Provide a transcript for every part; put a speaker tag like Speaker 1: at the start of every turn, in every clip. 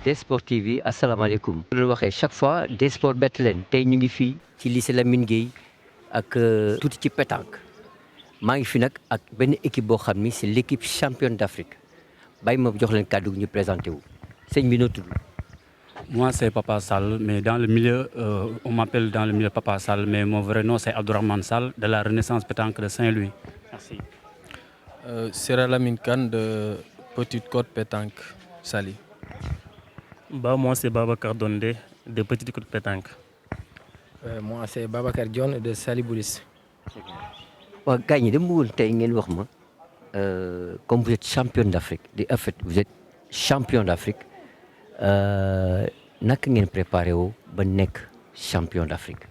Speaker 1: Desport TV asalaamaaleykum. lu waxee chaque fois Desport bett leen tey ñu ngi fii ci lycée Lamine Gueye ak tuuti ci pétanque maa ngi fi nag ak benn équipe boo xam ni c'est l'équipe championne d'Afrique bàyyi ma jox leen kàddu gi ñu présenté wu sëñ bi noo tudd.
Speaker 2: Moi, c'est Papa Sall, mais dans le milieu, on m'appelle dans le milieu Papa Sall, mais mon vrai nom, c'est Abdourahmane Sall, de la Renaissance Pétanque de Saint-Louis. Merci.
Speaker 3: Sera Lamine Kane de Petite Côte Pétanque, Sali.
Speaker 4: Moi, c'est Babacar Dondé de Petite Côte Pétanque.
Speaker 5: Moi, c'est Babacar Dione de Sali Boulis.
Speaker 1: waaw gars ñi dama bëggoon tey ngeen wax ma comme vous êtes championne d'Afrique en fait vous êtes champion d'Afrique naka ngeen préparé woo ba nekk champion d'Afrique.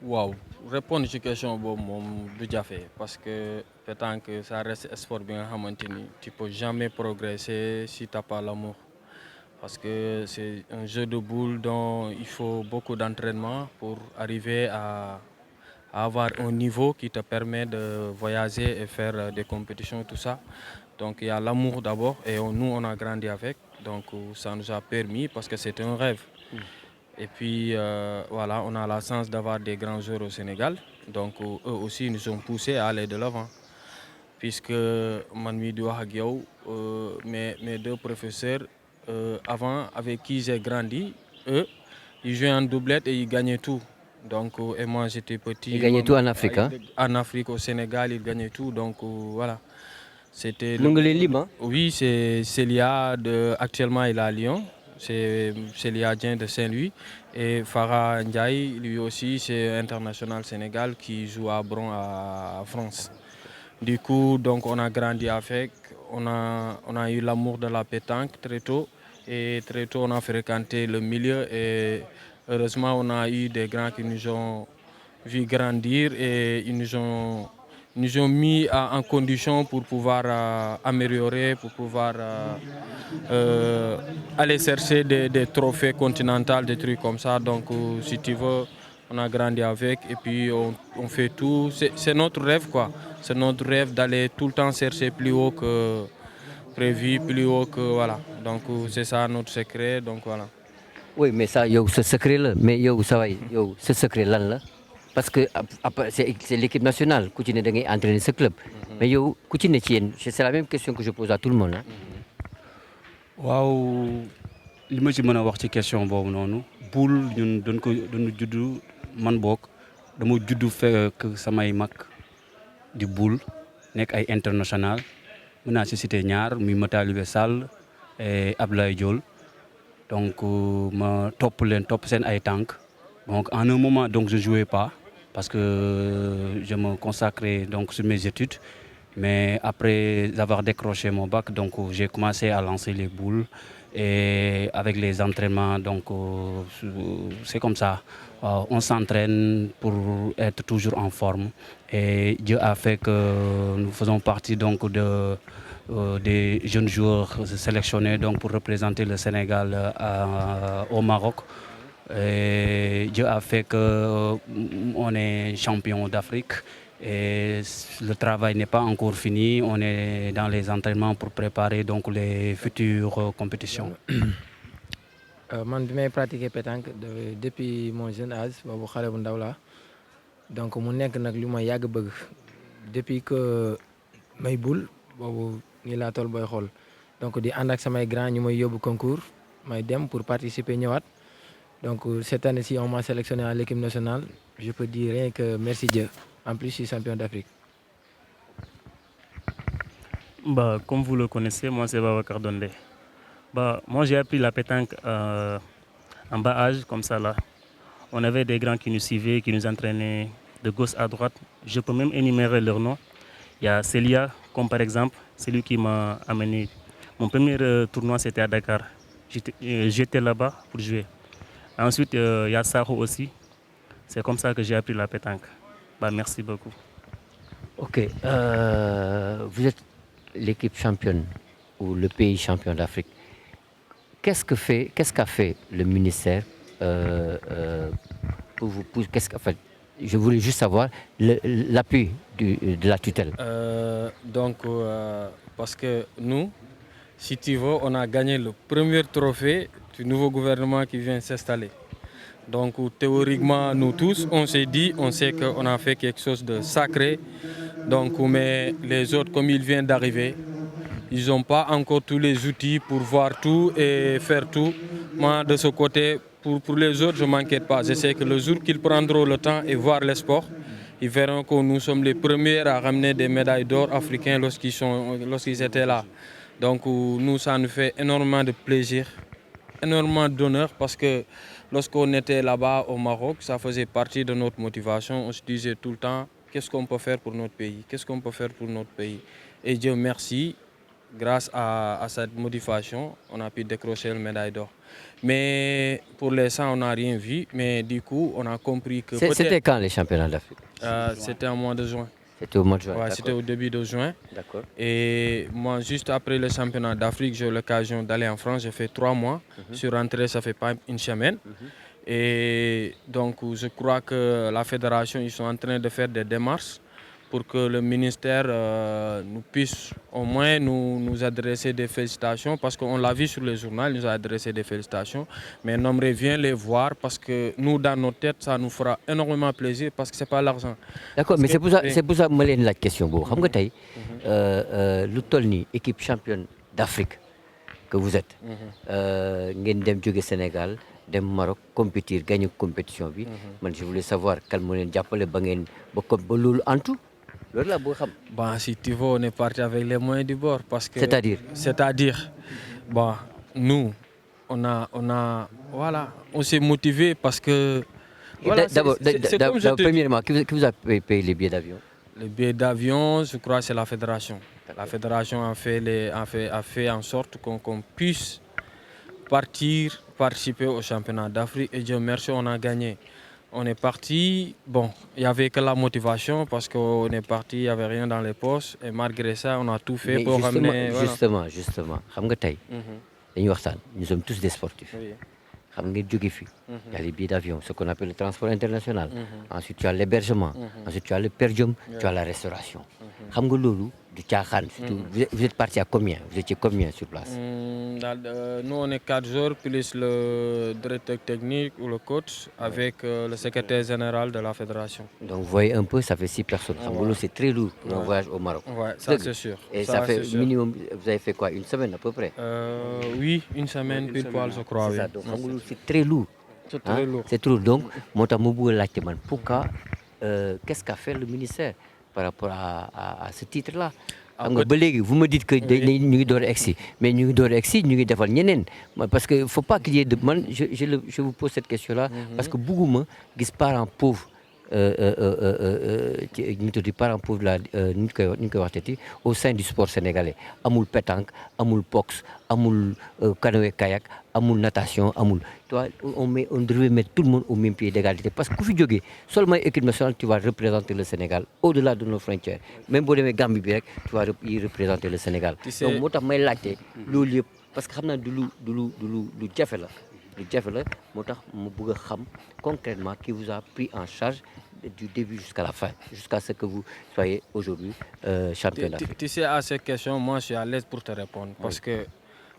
Speaker 3: waaw répondre ci question boobu moom du jafe parce que pétanque ça reste sport bi nga xamante ni tu peux jamais progresser si t'as pas l'amour parce que c'est un jeu de boules dont il faut beaucoup d'entraînement pour arriver à avoir un niveau qui te permet de voyager et faire des compétitions tout ça. Donc il y a l'amour d'abord et nous on a grandi avec, donc ça nous a permis parce que c'était un rêve. Et puis voilà, on a la chance d'avoir des grands joueurs au Sénégal, donc eux aussi nous ont poussés à aller de l'avant. Puisque man mii di wax ak yow mes deux professeurs avant avec qui j'ai grandi, eux ils jouaient en doublette et ils gagnaient tout. Donc et moi j'étais petit.
Speaker 1: Ils gagnaient tout en Afrique, hein?
Speaker 3: En Afrique, au Sénégal, ils gagnaient tout, donc voilà. C'était. Oui, c'est Célia actuellement il est à Lyon. C'est Célia Dieng de Saint-Louis et Farah Ndiaye, lui aussi c'est international Sénégal qui joue à Bron à France. Du coup, donc on a grandi avec, on a eu l'amour de la pétanque très tôt et très tôt on a fréquenté le milieu et heureusement on a eu des grands qui nous ont vu grandir et ils nous ont mis en condition pour pouvoir améliorer, pour pouvoir aller chercher des trophées continentaux, des trucs comme ça. Donc si tu veux, on a grandi avec et puis on fait tout. C'est notre rêve quoi. C'est notre rêve d'aller tout le temps chercher plus haut que prévu, plus haut que voilà. Donc c'est ça notre secret. Donc voilà.
Speaker 1: Oui, mais ça, ce secret là, mais ce secret là, parce que c'est l'équipe nationale, ku ci ne da ngay entraîner ce club. Mais yow ku ci ne ci yéen, c'est la même question que je pose à tout le monde.
Speaker 2: waaw li ma ci mën a wax ci question boobu noonu boule ñun dañu juddu man boog dama juddu fekk samay mag di boule nekk ay international mën naa ci citer ñaar muy Matalibé Sall et Ablaye Diol. Donc ma topp seen ay tànk donc en un moment donc je jouais pas parce que je me consacrais donc sur mes études mais après avoir décroché mon bac donc j'ai commencé à lancer les boules et avec les entraînements donc c'est comme ça on s'entraîne pour être toujours en forme et Dieu a fait que nous faisons partie donc des jeunes joueurs sélectionnés donc pour représenter le Sénégal au Maroc. Et Dieu a fait que on est champion d'Afrique et le travail n'est pas encore fini. On est dans les entraînements pour préparer donc les futures compétitions.
Speaker 5: Man bi may pratiquer pétanque depuis mon jeune âge boobu xale bu ndaw laa donc mu nekk nag lu ma yàgg bëgg depuis que may boule boobu nii laa toll booy xool donc di ànd ak samay grand ñu may yóbbu concours may dem pour participer ñëwaat donc cette année-ci on m'a sélectionné à l'équipe nationale je peux dire rien que merci Dieu en plus je suis champion d'Afrique.
Speaker 4: Comme vous le connaissez, moi c'est Babacar Dondé. Moi j'ai appris la pétanque en bas âge comme ça là. On avait des grands qui nous suivaient, qui nous entraînaient de gauche à droite. Je peux même énumérer leurs noms. Il y a Célia, comme par exemple, c'est lui qui m'a amené. Mon premier tournoi, c'était à Dakar. J'étais là-bas pour jouer. Ensuite, il y a Saro aussi. C'est comme ça que j'ai appris la pétanque. Merci beaucoup.
Speaker 1: Ok. Vous êtes l'équipe championne ou le pays champion d'Afrique. Qu'est-ce qu'a fait le ministère pour vous pousser? Je voulais juste savoir l'appui de la tutelle.
Speaker 3: Parce que nous, Si tu veux, on a gagné le premier trophée du nouveau gouvernement qui vient s'installer. Donc théoriquement, nous tous, on s'est dit, on sait qu'on a fait quelque chose de sacré. Donc, mais les autres, comme ils viennent d'arriver, ils n'ont pas encore tous les outils pour voir tout et faire tout. Moi, de ce côté, pour les autres, je ne m'inquiète pas. Je sais que le jour qu'ils prendront le temps et voir les sports, ils verront que nous sommes les premiers à ramener des médailles d'or africains lorsqu'ils étaient là. Donc, nous, ça nous fait énormément de plaisir, énormément d'honneur parce que lorsqu'on était là-bas au Maroc, ça faisait partie de notre motivation. On se disait tout le temps, qu'est-ce qu'on peut faire pour notre pays? Qu'est-ce qu'on peut faire pour notre pays? Et Dieu merci, grâce à cette motivation, on a pu décrocher le médaille d'or. Mais pour l'instant, on n'a rien vu. Mais du coup, on a compris que
Speaker 1: C'était quand les championnats d'Afrique?
Speaker 3: C'était en mois de juin.
Speaker 1: C'était au mois de juin.
Speaker 3: Ouais, c'était au début de juin.
Speaker 1: D'accord.
Speaker 3: Et moi, juste après le championnat d'Afrique, j'ai eu l'occasion d'aller en France. J'ai fait 3 mois. Je suis rentré, ça fait pas une semaine. Et donc, je crois que la fédération, ils sont en train de faire des démarches pour que le ministère nous puisse au moins nous adresser des félicitations, parce qu'on l'a vu sur les journaux, il nous a adressé des félicitations, mais on aimerait bien les voir parce que nous, dans nos têtes, ça nous fera énormément plaisir parce que ce n'est pas l'argent.
Speaker 1: D'accord, mais c'est pour ça que je me la question. Vous savez, le Tolni, équipe championne d'Afrique que vous êtes, ngeen dem jóge Sénégal, dem Maroc, compétir, gagner compétition. Je voulais savoir quel moment vous ba ngeen ba loolu antu.
Speaker 3: Bah, si tu veux, on est parti avec les moyens du bord. C'est-à-dire, bah, nous, on s'est motivé parce que...
Speaker 1: Voilà, d'abord, premièrement, qui vous a payé les billets d'avion?
Speaker 3: Les billets d'avion, je crois que c'est la fédération. La fédération a fait en sorte qu'on puisse participer au championnat d'Afrique. Et Dieu merci, on a gagné. On est parti, bon, il n'y avait que la motivation parce qu'on est parti, il n'y avait rien dans les poches. Et malgré ça, on a tout fait pour ramener...
Speaker 1: Justement, nous sommes tous des sportifs.
Speaker 3: Oui.
Speaker 1: Il y a les billets d'avion, ce qu'on appelle le transport international. Ensuite, tu as l'hébergement. Ensuite, tu as le perdium, tu as la restauration. Vous êtes parti à combien? Vous étiez combien sur place?
Speaker 3: Nous, on est 4 jours, plus le directeur technique ou le coach, avec le secrétaire général de la fédération.
Speaker 1: Donc, vous voyez un peu, ça fait 6 personnes. C'est très lourd pour un voyage au Maroc.
Speaker 3: Ouais, ça c'est sûr.
Speaker 1: Et ça fait minimum, vous avez fait quoi? Une semaine à peu près?
Speaker 3: Oui, une semaine, pile poil, je crois.
Speaker 1: C'est ça, donc c'est très lourd.
Speaker 3: C'est très lourd.
Speaker 1: C'est trop. Donc, pourquoi, qu'est-ce qu'a fait le ministère par rapport à ce titre-là? Vous me dites que nous sommes door exi, mais nous sommes door exi, nous sommes ñeneen. Parce qu'il ne faut pas qu'il y ait de... Je vous pose cette question-là, parce que beaucoup de parents pauvres, parents pauvres au sein du sport sénégalais. Amoul pétanque, amoul boxe, amoul canoë kayak, amoul natation, amoul. On devrait mettre tout le monde au même pied d'égalité. Parce que si seulement équipe nationale, tu vas représenter le Sénégal au-delà de nos frontières. Même si tu es Gambie, tu vas y représenter le Sénégal. Donc, parce que concrètement qui vous a pris en charge du début jusqu'à la fin, jusqu'à ce que vous soyez aujourd'hui champion d'Afrique.
Speaker 3: Tu sais, à cette question, moi je suis à l'aise pour te répondre. Parce que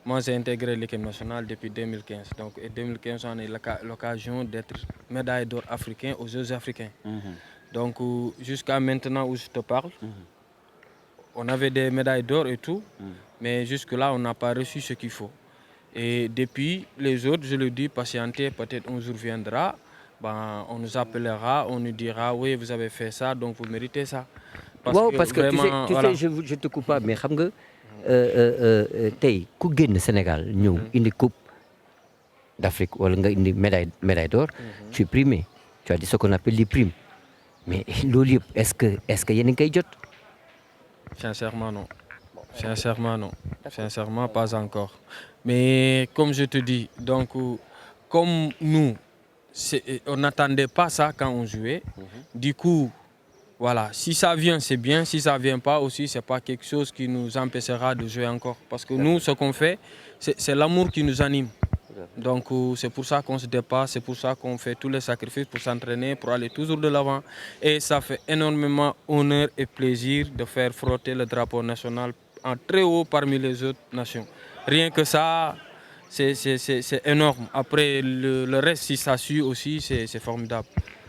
Speaker 3: moi j'ai intégré l'équipe nationale depuis 2015. Donc en 2015, on a eu l'occasion d'être médaille d'or africain aux Jeux africains. Donc jusqu'à maintenant où je te parle, on avait des médailles d'or et tout, mais jusque-là on n'a pas reçu ce qu'il faut. Et depuis, les autres, je le dis, patientez, peut-être un jour viendra, on nous appellera, on nous dira, oui, vous avez fait ça, donc vous méritez ça.
Speaker 1: Parce que vraiment, tu sais, je te coupe pas, mais xam nga ku génn Sénégal ñëw indi coupe d'Afrique wala nga indi médaille d'or, tu es primé, tu as dit ce qu'on appelle les primes. Mais loolu yëpp est-ce que yéen a ngi koy jot?
Speaker 3: Sincèrement non. Sincèrement non. Sincèrement pas encore. Mais comme je te dis, donc comme nous, on n'attendait pas ça quand on jouait. Du coup, voilà, si ça vient, c'est bien. Si ça ne vient pas aussi, ce n'est pas quelque chose qui nous empêchera de jouer encore. Parce que nous, ce qu'on fait, c'est l'amour qui nous anime. Donc c'est pour ça qu'on se dépasse, c'est pour ça qu'on fait tous les sacrifices pour s'entraîner, pour aller toujours de l'avant. Et ça fait énormément honneur et plaisir de faire frotter le drapeau national en très haut parmi les autres nations. Rien que ça, c'est énorme. Après, le reste, si ça suit aussi, c'est formidable.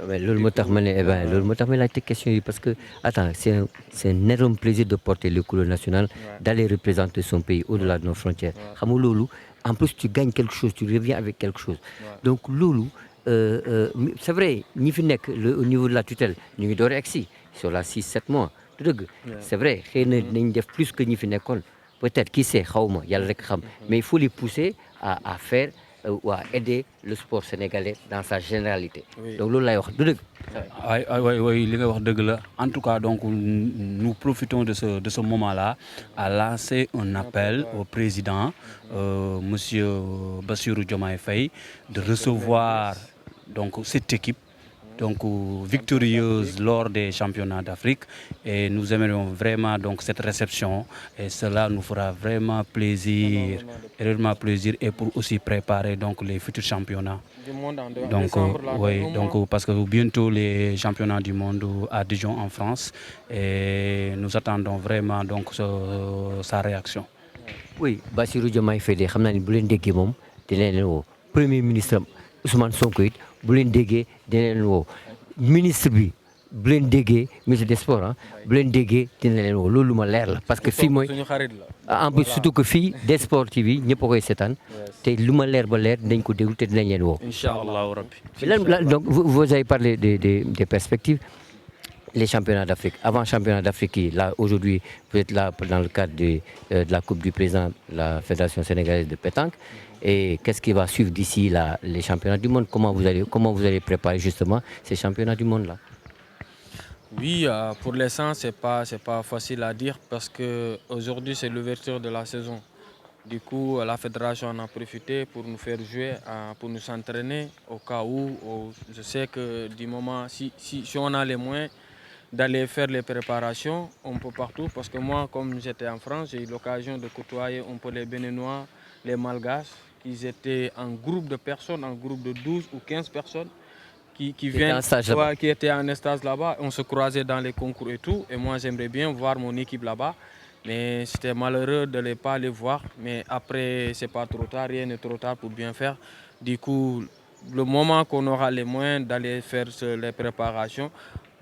Speaker 1: Ouais, loolu moo tax ma ne loolu moo tax ma laajte question yi parce que attends c'est un énorme plaisir de porter le couleur national, d'aller représenter son pays au-delà de nos frontières. Xam nga loolu en plus tu gagnes quelque chose, tu reviens avec quelque chose. Donc loolu c'est vrai ñi fi nekk au niveau de la tutelle ñu ngi door a egsi sur la 6-7 mois du dëgg. C'est vrai xëy na nañ def plus que ñi fi nekkoon peut-être qui sait xaw ma yàlla rek xam mais il faut les pousser à faire ou à aider le sport sénégalais dans sa généralité. Donc loolu lay wax du dëgg.
Speaker 2: Oui, li nga wax dëgg la. En tout cas, donc, nous profitons de ce moment-là à lancer un appel au président, Monsieur Bassirou Diomaye Faye, de recevoir donc, cette équipe donc, victorieuse lors des championnats d'Afrique. Et nous aimerions vraiment donc, cette réception. Et cela nous fera vraiment plaisir et pour aussi préparer donc, les futurs championnats.
Speaker 3: Du monde en
Speaker 2: Donc,
Speaker 3: décembre, là,
Speaker 2: oui, donc, parce que bientôt les championnats du monde à Dijon en France. Et nous attendons vraiment donc, sa réaction.
Speaker 1: Oui, Bassirou Diomaye Faye de xam naa ni bu leen déggee moom dina leen woo premier ministre Ousmane Sonko it bu leen déggee dina leen woo ministre bi bu leen déggee ministre des sports ah bu leen déggee dina leen woo loolu lu ma leer la parce que fii mooy
Speaker 3: suñu xarit la.
Speaker 1: en plus surtout que fii des sports TV ñëpp a koy seetaan te lu ma leer ba leer dinañ ko déglu te dinañ leen woo.
Speaker 3: Inch'Allah rabbi.
Speaker 1: Donc vous avez parlé des perspectives. Les championnats d'Afrique, avant championnat d'Afrique, là aujourd'hui, vous êtes là dans le cadre de la Coupe du Président de la Fédération sénégalaise de pétanque. Et qu'est-ce qui va suivre d'ici les championnats du monde? Comment vous allez préparer justement ces championnats du monde-là?
Speaker 3: Oui, pour l'instant, c'est pas facile à dire parce que aujourd'hui c'est l'ouverture de la saison. Du coup, la fédération en a profité pour nous faire jouer, pour nous s'entraîner au cas où. Je sais que du moment, si on a les moyens d'aller faire les préparations un peu partout, parce que moi, comme j'étais en France, j'ai eu l'occasion de côtoyer un peu les Béninois, les Malgaches, qui étaient en groupe de personnes, en groupe de 12 ou 15 personnes, qui étaient en stage là-bas. On se croisait dans les concours et tout. Et moi, j'aimerais bien voir mon équipe là-bas. Mais c'était malheureux de ne pas les voir. Mais après, c'est pas trop tard, rien n'est trop tard pour bien faire. Du coup, le moment qu'on aura les moyens d'aller faire les préparations,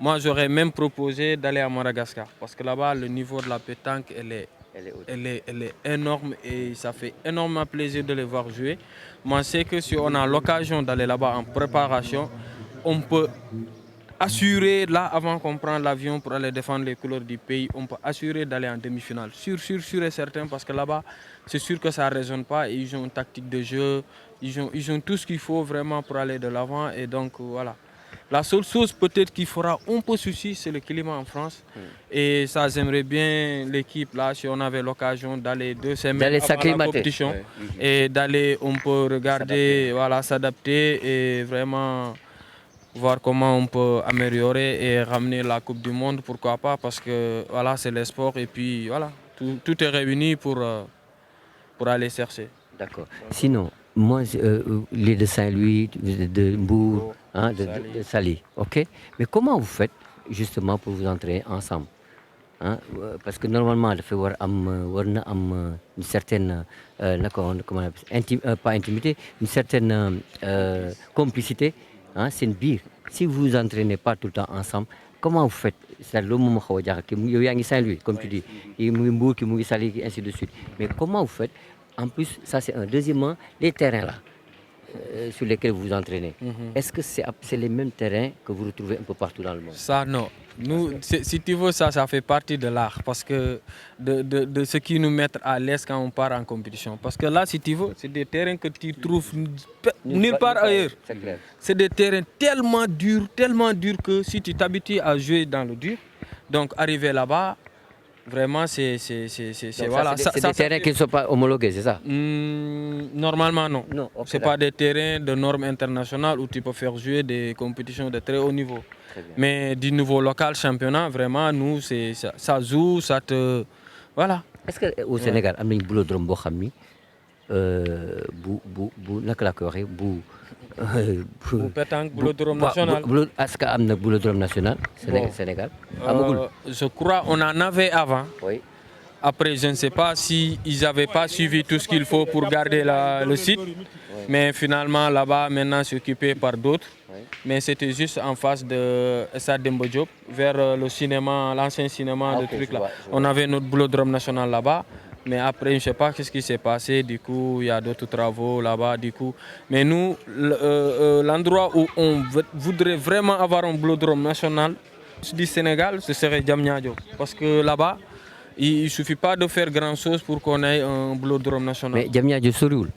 Speaker 3: moi, j'aurais même proposé d'aller à Madagascar. Parce que là-bas, le niveau de la pétanque, elle est énorme et ça fait énormément plaisir de les voir jouer. Moi, je sais que si on a l'occasion d'aller là-bas en préparation, on peut assurer, là, avant qu'on prenne l'avion pour aller défendre les couleurs du pays, on peut assurer d'aller en demi-finale. Sûr et certain, parce que là-bas, c'est sûr que ça ne résonne pas. Et ils ont une tactique de jeu, ils ont tout ce qu'il faut vraiment pour aller de l'avant. Et donc, voilà. La seule chose peut-être qui fera un peu souci, c'est le climat en France. Et ça, j'aimerais bien l'équipe, là, si on avait l'occasion d'aller 2 semaines avant la compétition et d'aller, on peut regarder, voilà, s'adapter et vraiment voir comment on peut améliorer et ramener la Coupe du Monde, pourquoi pas, parce que voilà, c'est le sport et puis voilà, tout est réuni pour aller chercher.
Speaker 1: D'accord. Sinon, moi, les de Saint-Louis, de Mbour, hein, de Saly, ok. Mais comment vous faites justement pour vous entraîner ensemble? Hein? Parce que normalement, il faut avoir une certaine, pas intimité, une certaine complicité. Hein? C'est une bire. Si vous vous entraînez pas tout le temps ensemble, comment vous faites? C'est le moment où vous avez Saint-Louis, comme tu dis, il Mbour, qui Saly, ainsi de suite. Mais comment vous faites? En plus, ça c'est un. Deuxièmement, les terrains là, sur lesquels vous vous entraînez, est-ce que c'est les mêmes terrains que vous retrouvez un peu partout dans le monde?
Speaker 3: Ça, non. Nous, si tu veux, ça fait partie de l'art, parce que de ce qui nous met à l'aise quand on part en compétition. Parce que là, si tu veux, c'est des terrains que tu trouves nulle part ailleurs. C'est des terrains tellement durs que si tu t'habitues à jouer dans le dur, donc arriver là-bas, vraiment, c'est voilà.
Speaker 1: C'est des terrains qui ne sont pas homologués, c'est ça?
Speaker 3: Normalement, non. Ce n'est pas des terrains de normes internationales où tu peux faire jouer des compétitions de très haut niveau. Mais du niveau local, championnat, vraiment, nous, ça joue, ça te... Voilà.
Speaker 1: Est-ce qu'au Sénégal, il y a un boulodrome
Speaker 3: pétanque, boulodrome national.
Speaker 1: Est-ce qu'il y a un boulodrome national Sénégal?
Speaker 3: Je crois qu'on en avait avant.
Speaker 1: Oui.
Speaker 3: Après, je ne sais pas s'ils n'avaient pas suivi tout ce qu'il faut pour garder le site. Mais finalement, là-bas, maintenant, c'est occupé par d'autres. Mais c'était juste en face de Stade Demba Diop, vers le cinéma, l'ancien cinéma, truc là. On avait notre boulodrome national là-bas. Mais après, je ne sais pas ce qui s'est passé. Du coup, il y a d'autres travaux là-bas. Du coup. Mais nous, l'endroit où on voudrait vraiment avoir un boulodrome national du Sénégal, ce serait Diamniadio. Parce que là-bas, il ne suffit pas de faire grand-chose pour qu'on ait un boulodrome national.
Speaker 1: Mais Diamniadio soriwul.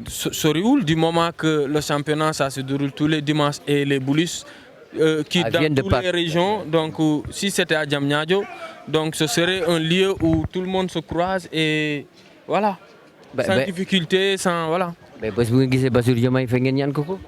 Speaker 3: Soriwul, du moment que le championnat, ça se déroule tous les dimanches et les boulisses qui dans toutes les régions. Donc, si c'était à Diamniadio, donc ce serait un lieu où tout le monde se croise et voilà, sans difficulté, sans voilà.
Speaker 1: Mais bés bu ngeen gisee Bassirou Diomaye Faye ngeen ñaan ko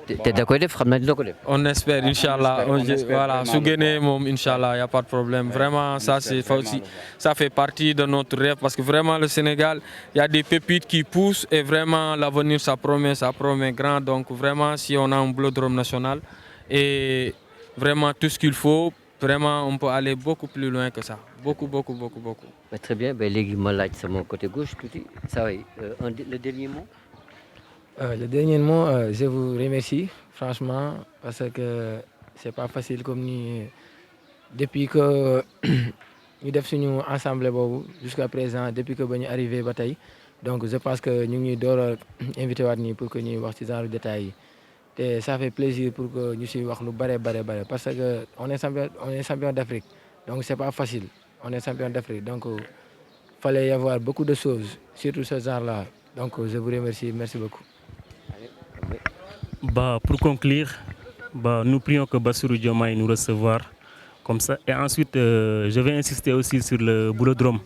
Speaker 1: te da koy def xam naa dina ko def.
Speaker 3: On espère, Inch'Allah. Voilà, su génnee moom, Inch'Allah, il n'y a pas de problème. Vraiment, ça, ça fait partie de notre rêve parce que vraiment, le Sénégal, il y a des pépites qui poussent et vraiment, l'avenir, ça promet grand. Donc, vraiment, si on a un boulodrome national et vraiment tout ce qu'il faut, vraiment, on peut aller beaucoup plus loin que ça. Beaucoup.
Speaker 1: Très bien. Léegi ma laaj sama côté gauche tuuti. Ça va, le dernier mot.
Speaker 5: Le dernier mot, je vous remercie franchement parce que c'est pas facile comme ni depuis que ñu def suñu ensemble boobu jusqu'à présent depuis que ba ñu arrivé ba tey donc je pense que ñu ngi door a invité waat nii pour que ñuy wax ci genre détails yi te ça fait plaisir pour que ñu ci wax lu bare parce que on est champion d'Afrique donc c'est pas facile on est champion d'Afrique donc fallait y avoir beaucoup de choses surtout ce genre-là donc je vous remercie, merci beaucoup.
Speaker 4: Pour conclure, nous prions que Bassirou Diomaye nous recevoir comme ça. Et ensuite, je vais insister aussi sur le boulodrome.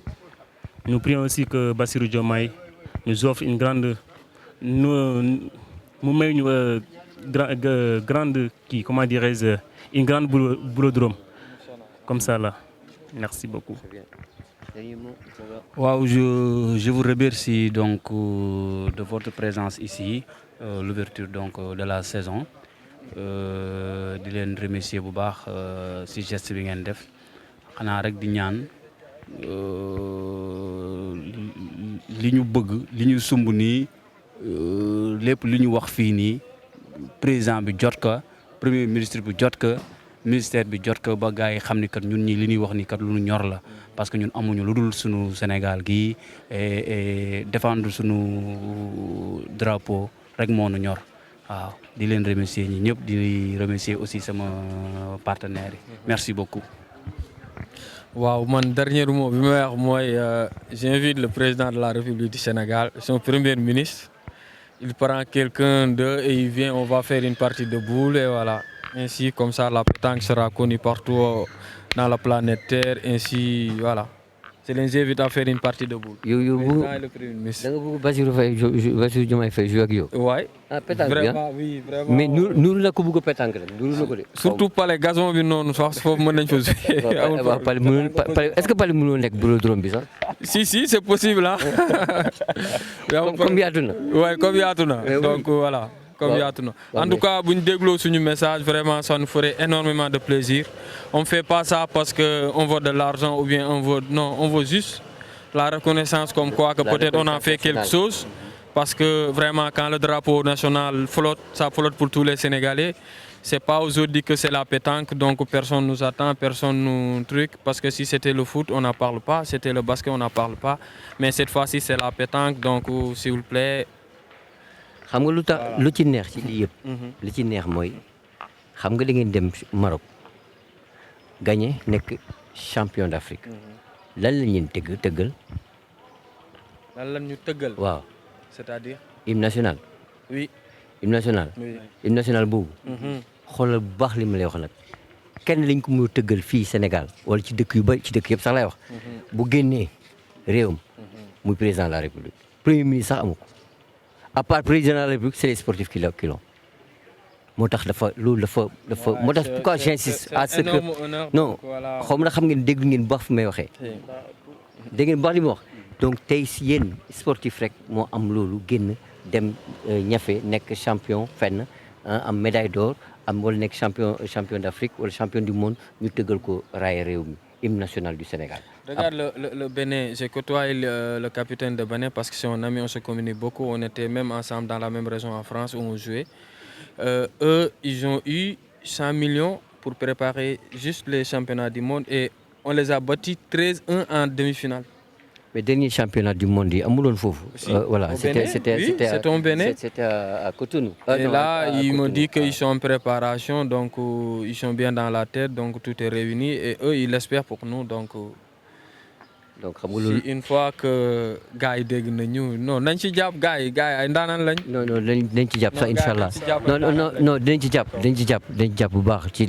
Speaker 4: Nous prions aussi que Bassirou Diomaye nous offre une grande, une grande boulodrome. Comme ça là. Merci beaucoup.
Speaker 2: Wow, je vous remercie donc de votre présence ici. L'ouverture donc de la saison di leen remercier bu baax ci geste bi ngeen def xanaa rek di ñaan li ñu bëgg li ñu sumb nii lépp li ñu wax fii nii président bi jot ko premier ministre bi jot ko ministère bi jot ko ba gars yi xam ni kat ñun ñi li ñuy wax ni kat lu ñu ñor la parce que ñun amuñu lu dul sunu Sénégal gi et défendre sunu drapeau rek moo nu ñor waaw di leen remercier ñi ñëpp di remercier aussi sama partenaires yi merci beaucoup.
Speaker 3: waaw man dernier mot bi may wax mooy j'invite le président de la République du Sénégal son premier ministre il prend quelqu'un d'eux et il vient on va faire une partie de boule et voilà ainsi comme ça la pétanque sera connue partout dans la planète Terre ainsi voilà. Je les invite à faire une partie de boule.
Speaker 1: Le Premier ministre. Da nga bëgg Bassirou Diomaye Faye jouer ak yow.
Speaker 3: Ouais.
Speaker 1: Ah pétanque
Speaker 3: vraiment oui vraiment.
Speaker 1: Mais nuru la ko bëgg pétanque la nuru la ko de.
Speaker 3: Surtout palais gazon bi noonu sax foofu mën nañ fa jouer.
Speaker 1: Est-ce que palais mënoo nekk boulodrome bi sax.
Speaker 3: Si c'est possible ah.
Speaker 1: Comme yaatu na.
Speaker 3: Ouais comme yaatu na. Donc voilà. En tout cas, bu ñu dégloo suñu message vraiment ça nous ferait énormément de plaisir. On ne fait pas ça parce qu'on veut de l'argent ou bien on veut juste la reconnaissance comme quoi que peut-être on a fait quelque chose. Parce que vraiment quand le drapeau national flotte, ça flotte pour tous les Sénégalais. C'est pas aujourd'hui que c'est la pétanque, donc personne nous attend, personne nous truc. Parce que si c'était le foot, on n'en parle pas. C'était le basket, on n'en parle pas. Mais cette fois-ci, c'est la pétanque, donc s'il vous plaît.
Speaker 1: xam nga lu tax lu ci neex ci lii yëpp. li ci neex mooy xam nga da ngeen dem Maroc gagné nekk champion d'Afrique. lan la ñuy tëggal.
Speaker 3: lan la ñu tëggal.
Speaker 1: waaw.
Speaker 3: c'est-à-dire.
Speaker 1: hymne national.
Speaker 3: oui.
Speaker 1: hymne national.
Speaker 3: oui
Speaker 1: hymne national boobu. xoolal bu baax li ma lay wax nag kenn lañ ko mën a tëggal fii Sénégal wala ci dëkk yu bari ci dëkk yëpp sax lay wax. bu génnee réewam. muy président de la République. premier ministre sax amu ko. à part président de la République c'est les sportifs qui l'ont moo tax loolu dafa moo tax pourquoi j'insiste à ce que non xaw ma na xam ngeen dégg ngeen bu baax fi may waxee dégg ngeen bu baax li ma wax donc tey si yéen sportif rek moo am loolu génn dem ñafe nekk champion fenn am médaille d'or am wala nekk champion d'Afrique wala champion du monde ñu tëggal ko raaya réew mi hymne national du Sénégal
Speaker 3: Regarde le Bénin, j'ai côtoyé le capitaine de Bénin parce que c'est un ami, on se communique beaucoup. On était même ensemble dans la même région en France où on jouait. Eux, ils ont eu 100 millions pour préparer juste les championnats du monde et on les a battus 13-1 en demi-finale.
Speaker 1: Mais dernier championnat du monde, il amuloon fofu. Voilà,
Speaker 3: c'était au Bénin.
Speaker 1: C'était à Cotonou.
Speaker 3: Et là, ils m'ont dit qu'ils sont en préparation, donc ils sont bien dans la tête, donc tout est réuni et eux, ils l'espèrent pour nous. Donc si une fois que gars yi dégg nañu non nañ ci jàpp gars yi ay ndaanaan lañ.
Speaker 1: non dañ ci jàpp sax incha allah non dañ ci jàpp bu baax ci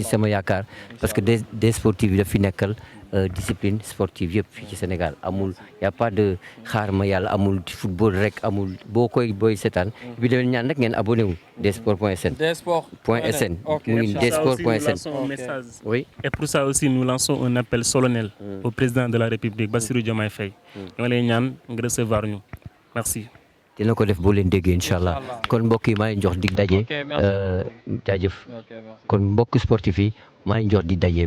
Speaker 1: sama yaakaar parce que des sportifs yi daf fi nekkal discipline sportive yëpp fii ci Sénégal amul y' a pas de xaar ma yàlla amul football rek amul booy seetaan bi demee ñaan nag ngeen abonné wu dsport.sn.
Speaker 3: dsport.sn
Speaker 1: mu ngi dsport.sn.
Speaker 4: Oui. Et pour ça aussi nous lançons un appel solennel au président de la République Bassirou Diomaye Faye. ñoo lay ñaan nga recevoir ñu merci.
Speaker 1: dina ko def boo leen déggee incha allah kon mbokk yi maa ngi jox dig daje. jaajëf kon mbokk sportif yi maa ngi jox dig daje.